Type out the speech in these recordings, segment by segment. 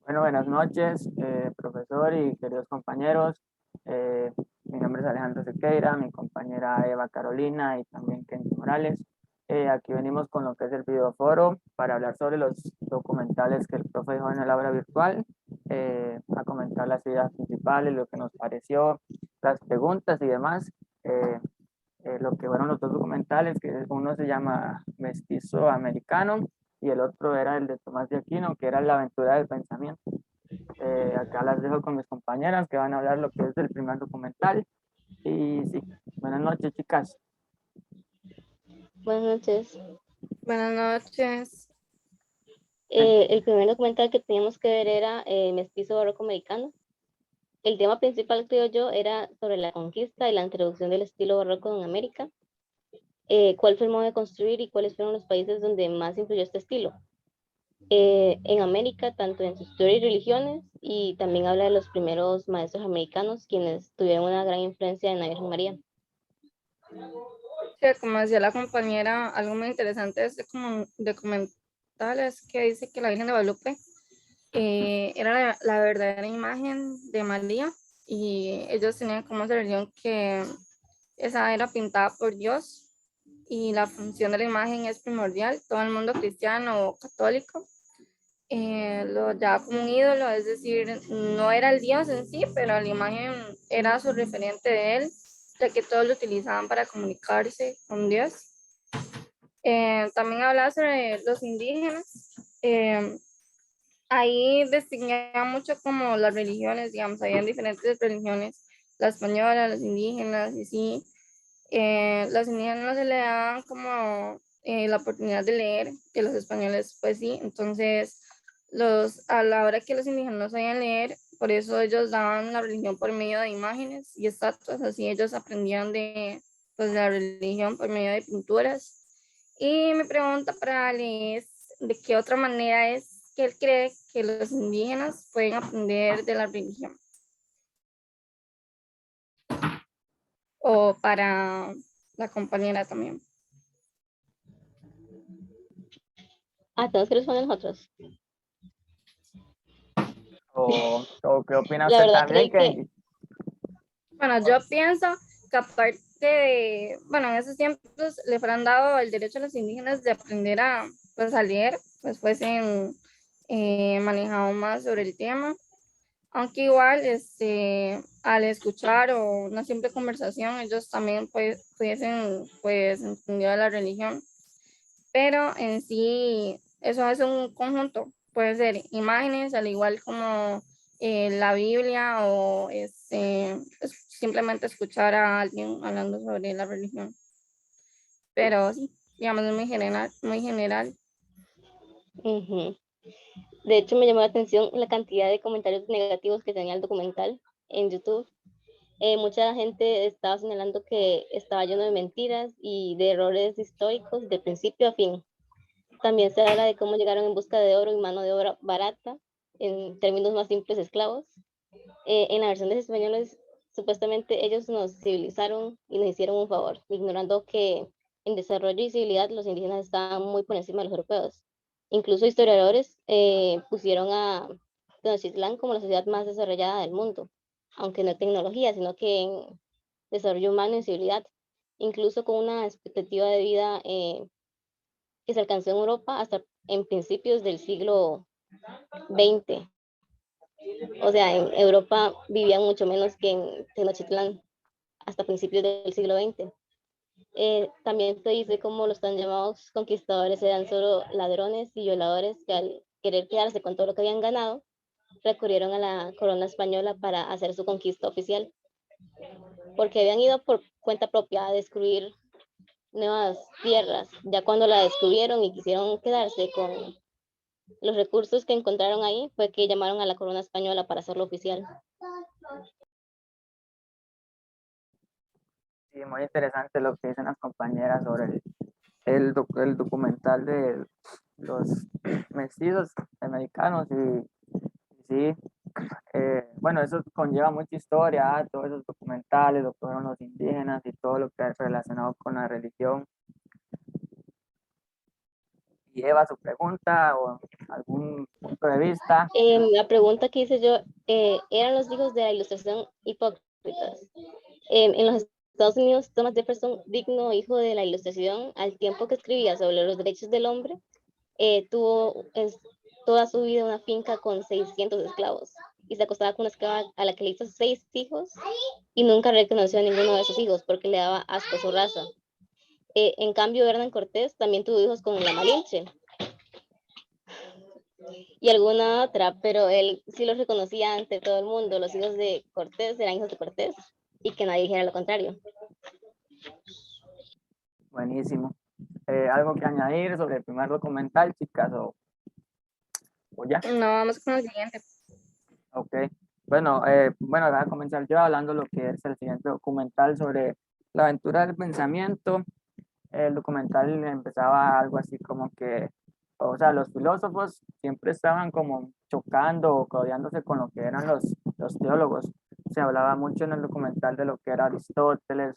Bueno, buenas noches, profesor y queridos compañeros. Mi nombre es Alejandro Sequeira, mi compañera Eva Carolina y también Kenji Morales. Aquí venimos con lo que es el videoforo para hablar sobre los documentales que el profe dejó en el aula virtual, a comentar las ideas principales, lo que nos pareció, las preguntas y demás. Eh, lo que fueron los dos documentales, que uno se llama Mestizo Americano y el otro era el de Tomás de Aquino, que era La aventura del pensamiento. Acá las dejo con mis compañeras que van a hablar lo que es del primer documental. Y sí, buenas noches, chicas. Buenas noches. Buenas noches. El primer documental que teníamos que ver era Mestizo Barroco Americano. El tema principal, creo yo, era sobre la conquista y la introducción del estilo barroco en América. Cuál fue el modo de construir y cuáles fueron los países donde más influyó este estilo. En América, tanto en su historia y religiones, y también habla de los primeros maestros americanos, quienes tuvieron una gran influencia en la Virgen María. Sí, como decía la compañera, algo muy interesante de este documental es que dice que la Virgen de Guadalupe era la verdadera imagen de María y ellos tenían como esa religión que esa era pintada por Dios y la función de la imagen es primordial. Todo el mundo cristiano o católico lo llevaba como un ídolo, es decir, no era el Dios en sí, pero la imagen era su referente de él, ya que todos lo utilizaban para comunicarse con Dios. También hablaba sobre los indígenas. Ahí distinguía mucho como las religiones, digamos, habían diferentes religiones, la española, los indígenas y sí. Los indígenas no se le daban como la oportunidad de leer, que los españoles pues sí, entonces a la hora que los indígenas no sabían leer, por eso ellos daban la religión por medio de imágenes y estatuas, así ellos aprendían de pues, la religión por medio de pinturas. Y mi pregunta para Ale es, ¿de qué otra manera es que él cree que los indígenas pueden aprender de la religión? O para la compañera también. Tenemos que responder nosotros. ¿O qué opina La usted verdad también, creí que, Kenji? Bueno, yo pienso que aparte de, bueno, en esos tiempos le fueran dado el derecho a los indígenas de aprender a, pues, a leer, pues fuesen manejados más sobre el tema, aunque igual, al escuchar o una simple conversación, ellos también pues, pudiesen, pues, entender la religión, pero en sí, eso es un conjunto, puede ser imágenes, al igual como la Biblia o simplemente escuchar a alguien hablando sobre la religión. Pero sí, digamos, es muy general, muy general. uh-huh. De hecho, me llamó la atención la cantidad de comentarios negativos que tenía el documental en YouTube. Mucha gente estaba señalando que estaba lleno de mentiras y de errores históricos de principio a fin. También se habla de cómo llegaron en busca de oro y mano de obra barata, en términos más simples, esclavos. En la versión de los españoles, supuestamente ellos nos civilizaron y nos hicieron un favor, ignorando que en desarrollo y civilidad los indígenas estaban muy por encima de los europeos. Incluso historiadores pusieron a Tenochtitlán como la sociedad más desarrollada del mundo, aunque no en tecnología, sino que en desarrollo humano y civilidad, incluso con una expectativa de vida que se alcanzó en Europa hasta en principios del siglo XX. O sea, en Europa vivían mucho menos que en Tenochtitlán hasta principios del siglo XX. También se dice como los tan llamados conquistadores eran solo ladrones y violadores que al querer quedarse con todo lo que habían ganado, recurrieron a la corona española para hacer su conquista oficial, porque habían ido por cuenta propia a descubrir nuevas tierras. Ya cuando la descubrieron y quisieron quedarse con los recursos que encontraron ahí, fue que llamaron a la corona española para hacerlo oficial. Sí, muy interesante lo que dicen las compañeras sobre el documental de los mestizos americanos y sí, bueno, eso conlleva mucha historia, todos esos documentales, lo que fueron los indígenas y todo lo que es relacionado con la religión. Y Eva, su pregunta o algún punto de vista. La pregunta que hice yo, ¿eran los hijos de la Ilustración hipócritas? En los Estados Unidos, Thomas Jefferson, digno hijo de la Ilustración, al tiempo que escribía sobre los derechos del hombre, tuvo toda su vida una finca con 600 esclavos y se acostaba con una esclava a la que le hizo 6 hijos y nunca reconoció a ninguno de sus hijos porque le daba asco su raza. En cambio, Hernán Cortés también tuvo hijos con la Malinche y alguna otra, pero él sí los reconocía ante todo el mundo. Los hijos de Cortés eran hijos de Cortés y que nadie dijera lo contrario. Buenísimo. ¿Algo que añadir sobre el primer documental, chicas? ¿O ya? No, vamos con el siguiente. Ok. Bueno, voy a comenzar yo hablando lo que es el siguiente documental sobre la aventura del pensamiento. El documental empezaba algo así como que, o sea, los filósofos siempre estaban como chocando o codeándose con lo que eran los teólogos. Se hablaba mucho en el documental de lo que era Aristóteles,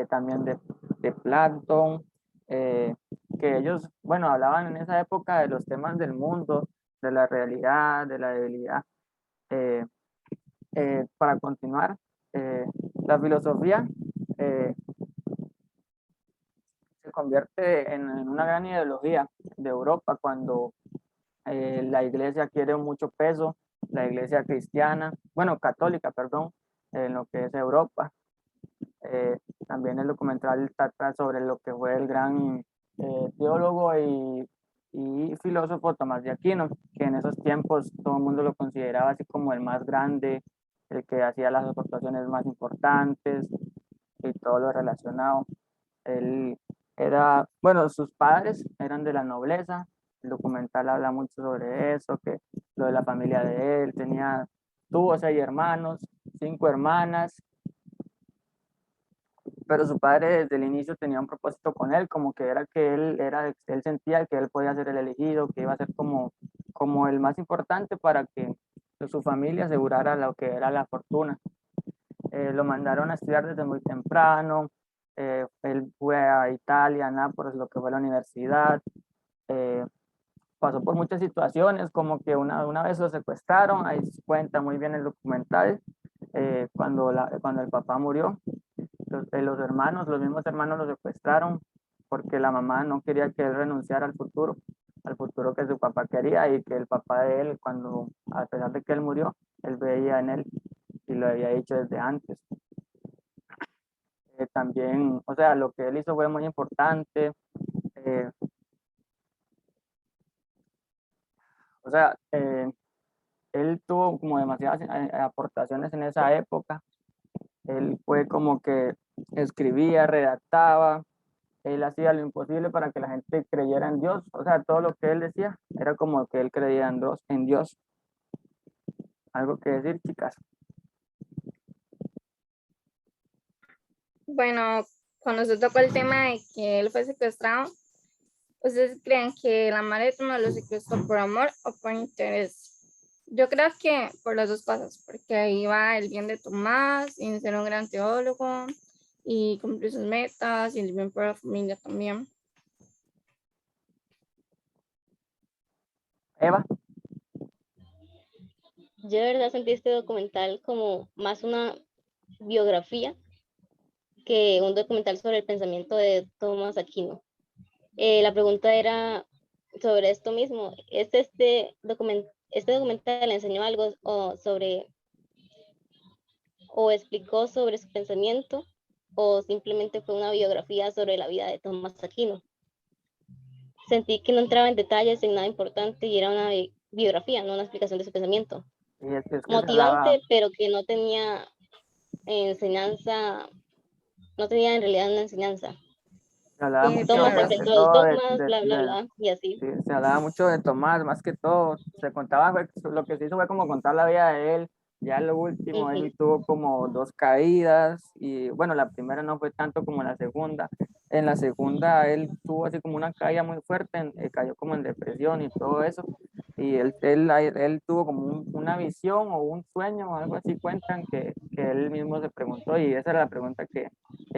también de Platón, que ellos, bueno, hablaban en esa época de los temas del mundo, de la realidad, de la debilidad. Eh, para continuar, la filosofía se convierte en una gran ideología de Europa cuando la iglesia quiere mucho peso, la iglesia cristiana, bueno, católica, perdón, en lo que es Europa. También el documental trata sobre lo que fue el gran teólogo y filósofo Tomás de Aquino, que en esos tiempos todo el mundo lo consideraba así como el más grande, el que hacía las aportaciones más importantes y todo lo relacionado. Él era, bueno, sus padres eran de la nobleza, el documental habla mucho sobre eso, que lo de la familia de él, tuvo 6 hermanos, 5 hermanas, pero su padre desde el inicio tenía un propósito con él, como que era que él sentía que él podía ser el elegido, que iba a ser como el más importante para que su familia asegurara lo que era la fortuna. Lo mandaron a estudiar desde muy temprano, él fue a Italia, a Nápoles, lo que fue la universidad, eh, pasó por muchas situaciones, como que una vez lo secuestraron, ahí se cuenta muy bien el documental, cuando el papá murió, los hermanos, los mismos hermanos lo secuestraron porque la mamá no quería que él renunciara al futuro que su papá quería y que el papá de él, a pesar de que él murió, él veía en él y lo había dicho desde antes. También, o sea, lo que él hizo fue muy importante. eh, o sea, él tuvo como demasiadas aportaciones en esa época. Él fue como que escribía, redactaba, él hacía lo imposible para que la gente creyera en Dios. O sea, todo lo que él decía era como que él creía en Dios. ¿Algo que decir, chicas? Bueno, cuando se tocó el tema de que él fue secuestrado, ¿ustedes creen que la madre de Tomás lo secuestró por amor o por interés? Yo creo que por las dos cosas, porque ahí va el bien de Tomás, y ser un gran teólogo, y cumplir sus metas, y el bien por la familia también. Eva. Yo de verdad sentí este documental como más una biografía que un documental sobre el pensamiento de Tomás Aquino. La pregunta era sobre esto mismo. Este documental le enseñó algo o explicó sobre su pensamiento o simplemente fue una biografía sobre la vida de Tomás Aquino? Sentí que no entraba en detalles en nada importante y era una biografía, no una explicación de su pensamiento. Y es que se hablaba, Motivante, pero que no tenía enseñanza, no tenía en realidad una enseñanza. se hablaba mucho Tomás más que enfrentó los todo dogmas, bla, bla, bla, y así. sí, se hablaba mucho de Tomás, más que todo, se contaba, lo que se hizo fue como contar la vida de él, ya lo último, él tuvo como 2 caídas, y bueno, la primera no fue tanto como la segunda, en la segunda él tuvo así como una caída muy fuerte, cayó como en depresión y todo eso, y él tuvo como una visión o un sueño o algo así, cuentan que él mismo se preguntó, y esa era la pregunta que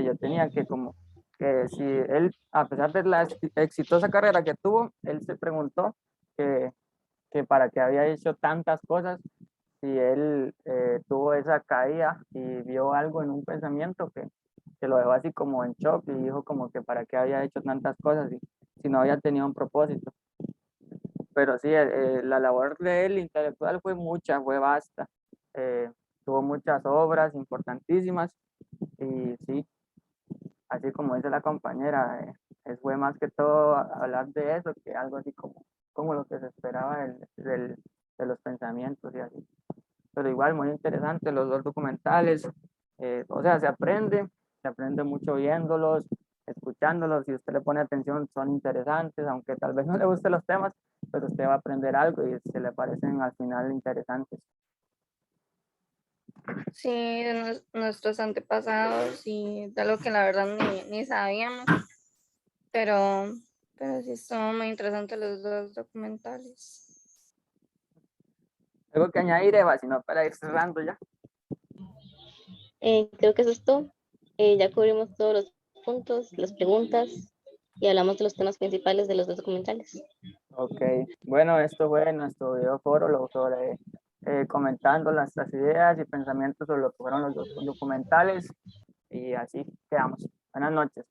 yo tenía, que como que si él, a pesar de la exitosa carrera que tuvo, él se preguntó que, que para qué había hecho tantas cosas, si él tuvo esa caída y vio algo en un pensamiento que lo dejó así como en shock y dijo como que para qué había hecho tantas cosas y si no había tenido un propósito. Pero sí, la labor de él intelectual fue mucha, fue vasta. Eh, Tuvo muchas obras importantísimas y sí, así como dice la compañera, fue más que todo hablar de eso que algo así como lo que se esperaba de los pensamientos y así. Pero igual muy interesante los dos documentales. O sea, se aprende mucho viéndolos, escuchándolos. Si usted le pone atención, son interesantes, aunque tal vez no le gusten los temas, pero usted va a aprender algo y se le parecen al final interesantes. Sí, de nuestros antepasados y de algo que la verdad ni sabíamos, pero, pero sí son muy interesantes los dos documentales. Algo que añadir, Eva, si no, para ir cerrando ya. Creo que eso es todo. Ya cubrimos todos los puntos, las preguntas y hablamos de los temas principales de los dos documentales. Ok, bueno, esto fue nuestro video foro sobre comentando las ideas y pensamientos sobre lo que fueron los documentales y así quedamos. Buenas noches.